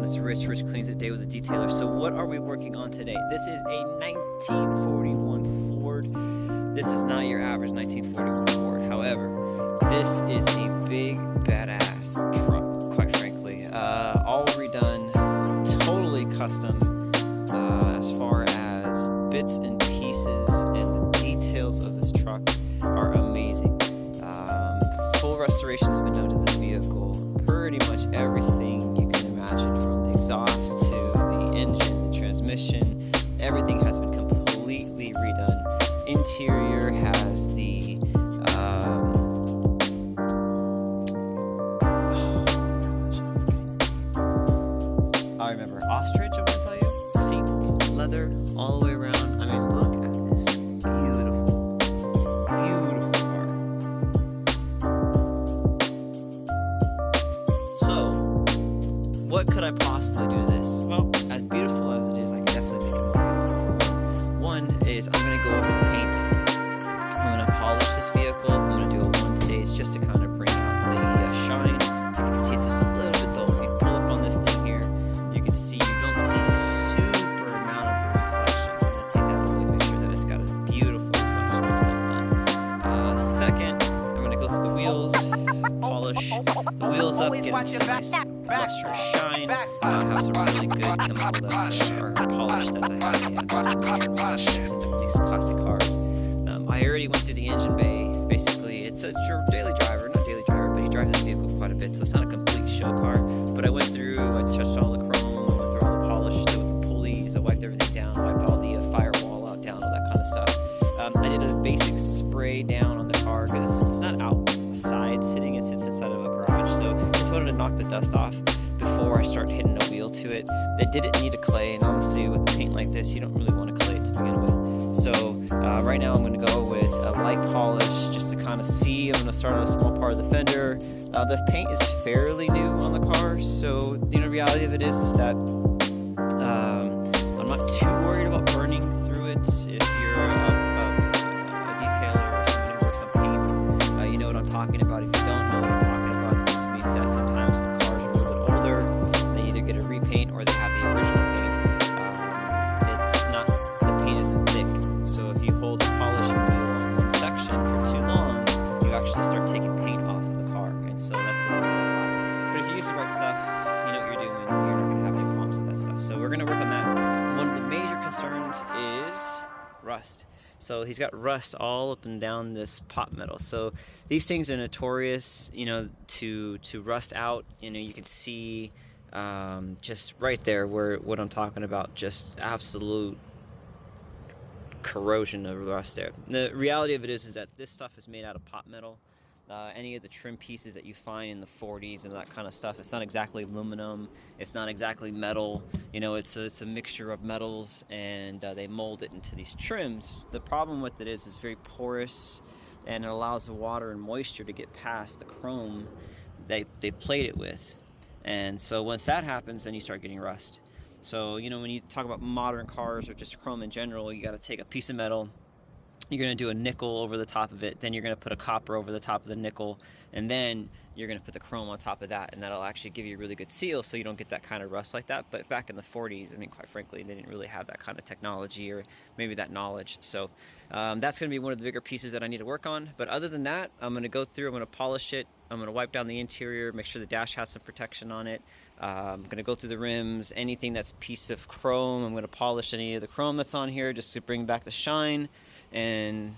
this Rich Cleans It day with a detailer. So what are we working on today? This is a 1941 Ford. This is not your average 1941 Ford. However, this is a big badass truck, quite frankly. All redone, totally custom as far as bits and pieces, and the details of this truck are amazing. Full restoration has been done to this vehicle. Pretty much everything you can imagine, from the exhaust to the engine, the transmission, everything has been completely redone. Interior has the I remember ostrich, I want to tell you. Seats, leather, all the way around. I mean, look at this beautiful, beautiful car. So, what could I possibly do to this? Well, as beautiful as it is, I can definitely make it more beautiful. One is I'm going to go over the paint. I'm going to polish this vehicle. I'm going to do a one stage just to kind of bring out the shine. So you can see it's just a little bit dull. If you pull up on this thing here, you can see you don't see super amount of reflection. I'm going to take that away, make sure that it's got a beautiful reflection once that's done. Second, I'm going to go through the wheels, polish the wheels up, get them some nice lustrous shine. Have some really good chemical that are polished, as I have these classic cars. I already went through the engine bay. Basically, it's a daily driver, not daily driver, but he drives this vehicle quite a bit, so it's not a complete show car. But I went through, I touched all the chrome, I went through all the polish, with the pulleys, I wiped everything down, wiped all the firewall out, down, all that kind of stuff. I did a basic spray down on the car because it's not outside sitting, it sits inside of a garage. So just wanted to knock the dust off before I start hitting a wheel to it. They didn't need a clay, and honestly, with a paint like this, you don't really want to clay it to begin with. So right now I'm going to go with a light polish just to kind of see. I'm going to start on a small part of the fender. The paint is fairly new on the car, so the reality of it is that I'm not too worried about burning through it. If you're a detailer or someone who works on paint, you know what I'm talking about. If you don't know what I'm talking about, it just means that sometimes when cars are a little bit older, they either get a repaint or they have the original paint. It's not, the paint isn't thick. So if you hold the polishing wheel on one section for too long, you actually start taking paint off of the car. And so that's what I'm about. But if you use the right stuff, you know what you're doing, you're not going to have any problems with that stuff. So we're going to work on that. One of the major concerns is rust. So he's got rust all up and down this pot metal. So these things are notorious, to rust out. You can see just right there where what I'm talking about, just absolute corrosion of rust there. The reality of it is that this stuff is made out of pot metal. Any of the trim pieces that you find in the 40s and that kind of stuff, it's not exactly aluminum, it's not exactly metal, it's a mixture of metals, and they mold it into these trims. The problem with it is it's very porous, and it allows the water and moisture to get past the chrome they plate it with. And so once that happens, then you start getting rust. So, when you talk about modern cars or just chrome in general, you got to take a piece of metal, you're going to do a nickel over the top of it, then you're going to put a copper over the top of the nickel, and then you're going to put the chrome on top of that, and that'll actually give you a really good seal so you don't get that kind of rust like that. But back in the 40s, quite frankly, they didn't really have that kind of technology or maybe that knowledge. So that's going to be one of the bigger pieces that I need to work on. But other than that, I'm going to go through, I'm going to polish it, I'm going to wipe down the interior, make sure the dash has some protection on it. I'm going to go through the rims, anything that's a piece of chrome, I'm going to polish any of the chrome that's on here just to bring back the shine. And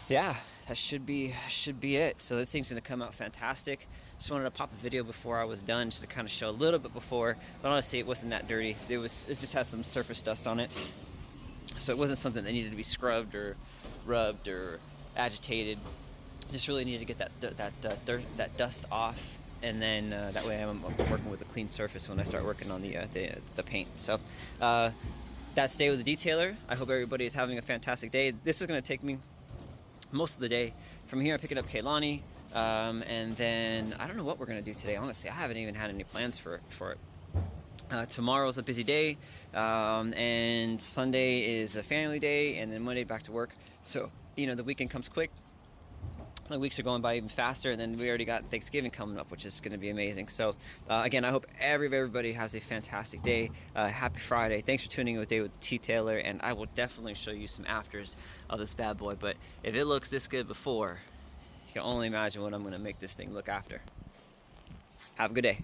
yeah, that should be it. So this thing's going to come out fantastic. Just wanted to pop a video before I was done just to kind of show a little bit before, but honestly it wasn't that dirty. It just had some surface dust on it, so it wasn't something that needed to be scrubbed or rubbed or agitated. Just really needed to get that dust off, and then that way I'm working with a clean surface when I start working on the paint. So that's Day with the Detailer. I hope everybody is having a fantastic day. This is going to take me most of the day. From here, I'm picking up Kaylani, and then I don't know what we're going to do today. Honestly, I haven't even had any plans for it. Tomorrow's a busy day, and Sunday is a family day, and then Monday back to work. So, the weekend comes quick. the weeks are going by even faster, and then we already got Thanksgiving coming up, which is going to be amazing. So again, I hope everybody has a fantastic day. Happy Friday. Thanks for tuning in with Day with T. Taylor, and I will definitely show you some afters of this bad boy. But if it looks this good before, you can only imagine what I'm going to make this thing look after. Have a good day.